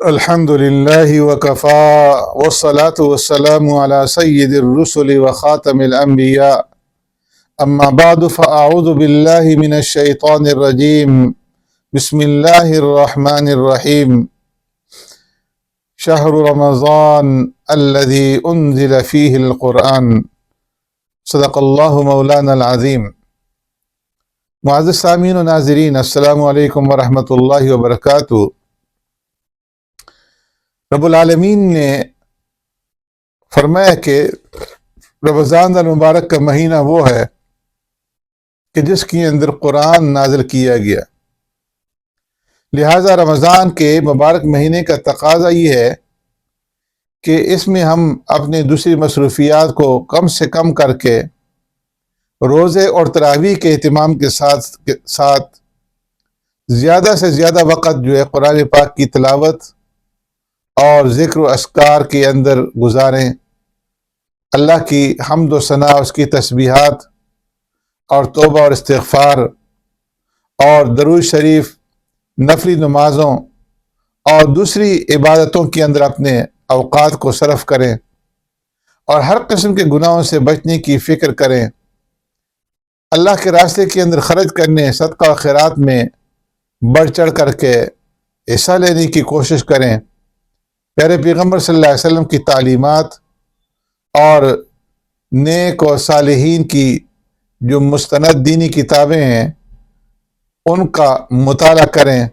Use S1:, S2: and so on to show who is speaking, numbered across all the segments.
S1: الحمد لله وكفى والصلاة والسلام على سيد الرسل وخاتم الأنبياء. أما بعد فأعوذ بالله من الشيطان الرجيم. بسم الله الرحمن الرحيم. شهر رمضان الذي أنزل فيه القرآن. صدق الله مولانا العظيم. معزز سامعین و ناظرین، السلام علیکم ورحمۃ اللہ وبرکاتہ۔ رب العالمین نے فرمایا کہ رمضان المبارک کا مہینہ وہ ہے کہ جس کے اندر قرآن نازل کیا گیا، لہٰذا رمضان کے مبارک مہینے کا تقاضا یہ ہے کہ اس میں ہم اپنے دوسری مصروفیات کو کم سے کم کر کے روزے اور تراویح کے اہتمام کے ساتھ زیادہ سے زیادہ وقت جو ہے قرآن پاک کی تلاوت اور ذکر و اذکار کے اندر گزاریں، اللہ کی حمد و ثنا، اس کی تسبیحات اور توبہ اور استغفار اور درود شریف، نفلی نمازوں اور دوسری عبادتوں کے اندر اپنے اوقات کو صرف کریں اور ہر قسم کے گناہوں سے بچنے کی فکر کریں۔ اللہ کے راستے کے اندر خرچ کرنے، صدقہ و خیرات میں بڑھ چڑھ کر کے حصہ لینے کی کوشش کریں۔ پیارے پیغمبر صلی اللہ علیہ وسلم کی تعلیمات اور نیک و صالحین کی جو مستند دینی کتابیں ہیں ان کا مطالعہ کریں،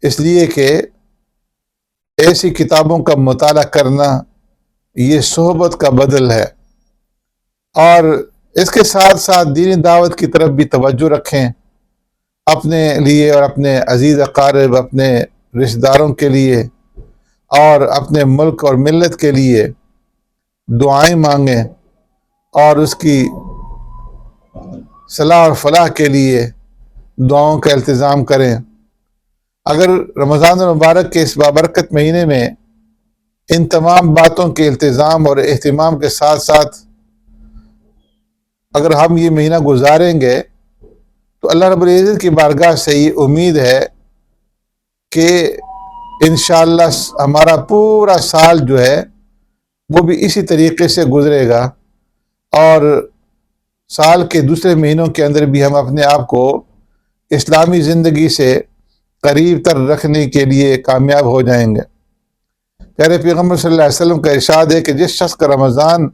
S1: اس لیے کہ ایسی کتابوں کا مطالعہ کرنا یہ صحبت کا بدل ہے، اور اس کے ساتھ ساتھ دینی دعوت کی طرف بھی توجہ رکھیں، اپنے لیے اور اپنے عزیز اقارب، اپنے رشتہ داروں کے لیے اور اپنے ملک اور ملت کے لیے دعائیں مانگیں اور اس کی صلاح اور فلاح کے لیے دعاؤں کا التزام کریں۔ اگر رمضان المبارک کے اس بابرکت مہینے میں ان تمام باتوں کے التزام اور اہتمام کے ساتھ ساتھ اگر ہم یہ مہینہ گزاریں گے تو اللہ رب العزت کی بارگاہ سے یہ امید ہے کہ انشاءاللہ ہمارا پورا سال جو ہے وہ بھی اسی طریقے سے گزرے گا، اور سال کے دوسرے مہینوں کے اندر بھی ہم اپنے آپ کو اسلامی زندگی سے قریب تر رکھنے کے لیے کامیاب ہو جائیں گے۔ پیارے پیغمبر صلی اللہ علیہ وسلم کا ارشاد ہے کہ جس شخص کا رمضان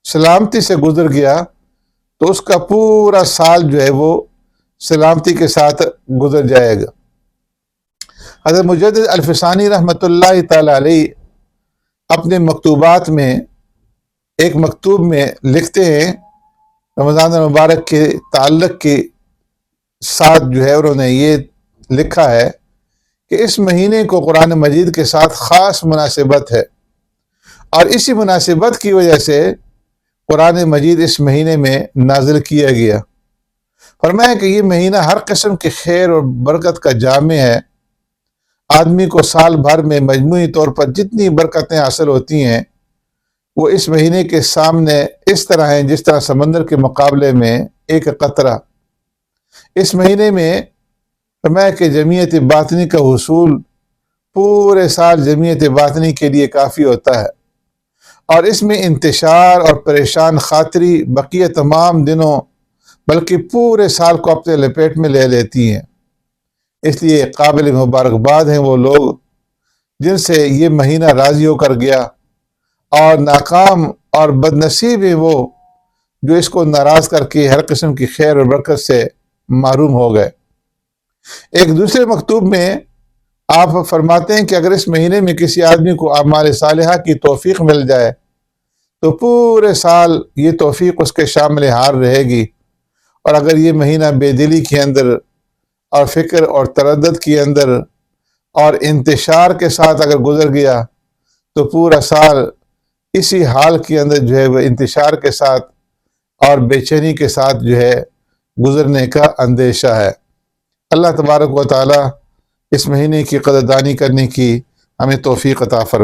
S1: سلامتی سے گزر گیا تو اس کا پورا سال جو ہے وہ سلامتی کے ساتھ گزر جائے گا۔ حضرت مجدد الفسانی رحمۃ اللہ تعالی علیہ اپنے مکتوبات میں ایک مکتوب میں لکھتے ہیں، رمضان المبارک کے تعلق کے ساتھ جو ہے انہوں نے یہ لکھا ہے کہ اس مہینے کو قرآن مجید کے ساتھ خاص مناسبت ہے، اور اسی مناسبت کی وجہ سے قرآن مجید اس مہینے میں نازل کیا گیا۔ فرمایا کہ یہ مہینہ ہر قسم کے خیر اور برکت کا جامع ہے۔ آدمی کو سال بھر میں مجموعی طور پر جتنی برکتیں حاصل ہوتی ہیں وہ اس مہینے کے سامنے اس طرح ہیں جس طرح سمندر کے مقابلے میں ایک قطرہ۔ اس مہینے میں فرمایا کہ جمعیت باطنی کا حصول پورے سال جمعیت باطنی کے لیے کافی ہوتا ہے، اور اس میں انتشار اور پریشان خاطری بقیہ تمام دنوں بلکہ پورے سال کو اپنے لپیٹ میں لے لیتی ہیں۔ اس لیے قابل مبارکباد ہیں وہ لوگ جن سے یہ مہینہ راضی ہو کر گیا، اور ناکام اور بد نصیب ہیں وہ جو اس کو ناراض کر کے ہر قسم کی خیر اور برکت سے محروم ہو گئے۔ ایک دوسرے مکتوب میں آپ فرماتے ہیں کہ اگر اس مہینے میں کسی آدمی کو اعمال صالحہ کی توفیق مل جائے تو پورے سال یہ توفیق اس کے شامل حال رہے گی، اور اگر یہ مہینہ بے دلی کے اندر اور فکر اور تردد کے اندر اور انتشار کے ساتھ اگر گزر گیا تو پورا سال اسی حال کے اندر جو ہے وہ انتشار کے ساتھ اور بے چینی کے ساتھ جو ہے گزرنے کا اندیشہ ہے۔ اللہ تبارک و تعالی اس مہینے کی قدردانی کرنے کی ہمیں توفیق عطا فرمائے۔